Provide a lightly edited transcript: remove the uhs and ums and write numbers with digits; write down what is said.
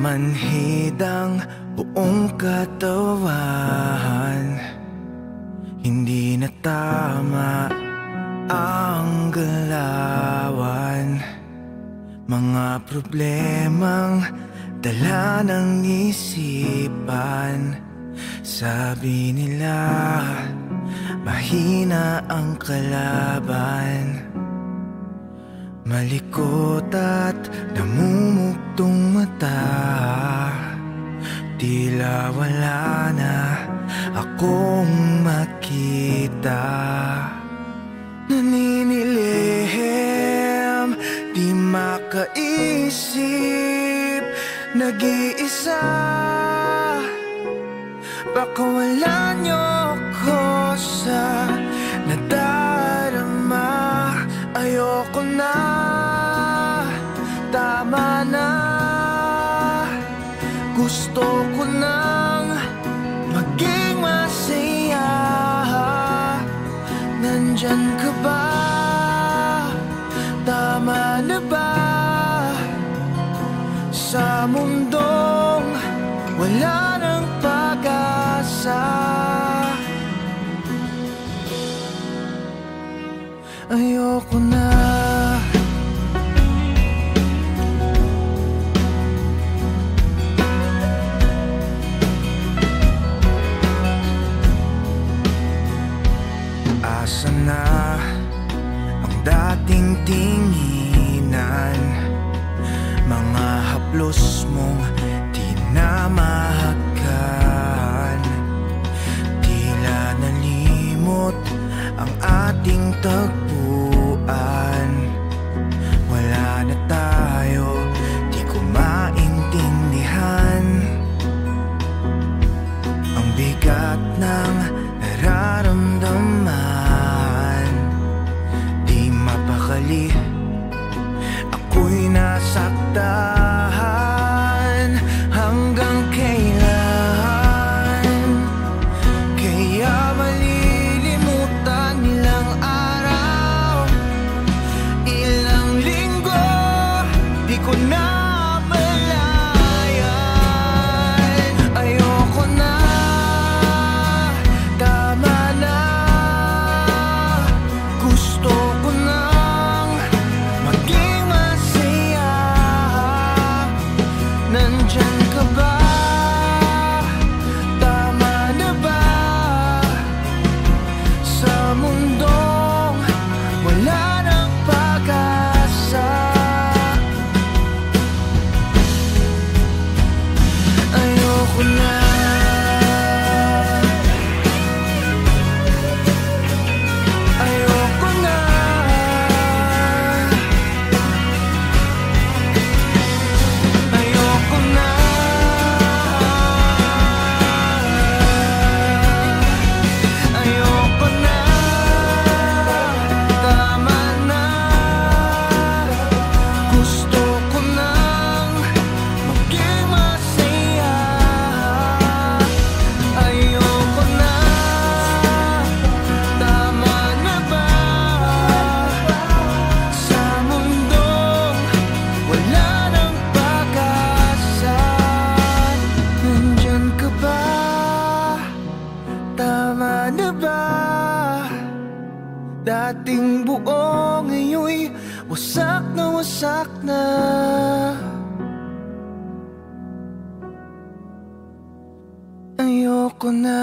Namanhid ang buong katawan, hindi na tama ang galawan. Mga problemang dala ng isipan, sabi nila mahina ang kalaban. Malikot at namumugtong mata, tila wala na akong makita. Naninilihim, di makaisip, nag-iisa. Baka wala niyo ko sa nadarama. Ayoko na, tama na. Gusto ko nang maging masaya. Nandyan ka ba? Tama na ba? Sa mundong wala nang pag-asa, ayoko na. Asa na ang dating tinginan, mga haplos mong di na mahakan. Tila nalimot ang ating tagpuan. Wala na tayo, di ko maintindihan ang bigat ng nararamdaman. Di mapakali, ako'y nasaktan. Hanggang kailan kaya malilimutan nilang araw? Ilang linggo di ko na malayan. Ayoko na, tama na. Gusto ko nang maging masaya. Nandyan ka ba? Tama na ba? Sa mundong wala nang pag-asa, ayoko na. Ayoko na. Ayoko na. Ayoko na. Tama na. Gusto ko nang maging masaya. Ayoko na. Tama na ba? Sa mundong wala nang pag-asa. Nandyan ka ba? Tama na ba? Dating buo ngayon'y wasak na wasak na. Ayoko na.